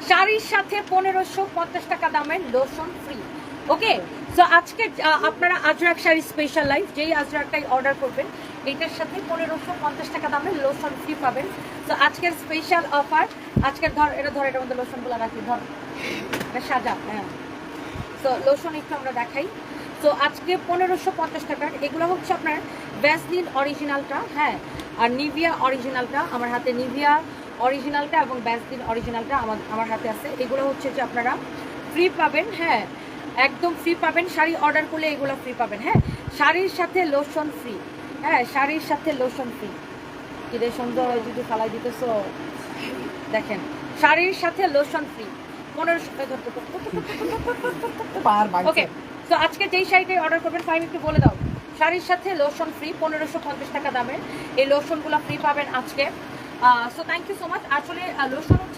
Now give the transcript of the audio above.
শাড়ির সাথে 1550 টাকা দামের লোশন ফ্রি। ওকে, সো আজকে আপনারা আজরাক শাড়ি স্পেশাল লাইফ যেই আজরাকটাই অর্ডার করবেন এটার সাথে 1550 টাকা দামের লোশন ফ্রি পাবেন। সো আজকের স্পেশাল অফার, আজকের এটার মধ্যে লোশনগুলো রাখি, ধর এটা সাজা। হ্যাঁ, সো লোশন একটু আমরা দেখাই। সো আজকে 1550 টাকার এগুলো হচ্ছে আপনার ভ্যাসলিন অরিজিনালটা, হ্যাঁ, আর নিভিয়া অরিজিনালটা। আমার হাতে নিভিয়া অরিজিনালটা এবং ভ্যাসলিন অরিজিনালটা আমার হাতে আছে। এগুলো হচ্ছে যে আপনারা ফ্রি পাবেন, হ্যাঁ, একদম ফ্রি পাবেন। শাড়ি অর্ডার করলে এগুলো ফ্রি পাবেন, হ্যাঁ, শাড়ির সাথে লোশন ফ্রি, হ্যাঁ, শাড়ির সাথে লোশন ফ্রি। কি রে সুন্দর যদি ফালাই দিতেছ, দেখেন শাড়ির সাথে লোশন ফ্রি 1500। ওকে, তো আজকে যেই শাড়িটাই অর্ডার করবেন ফাইম একটু বলে দাও। শাড়ির সাথে লোশন ফ্রি 1550 টাকা দামের এই লোশনগুলো ফ্রি পাবেন আজকে। So thank you so much. আসলে লোশন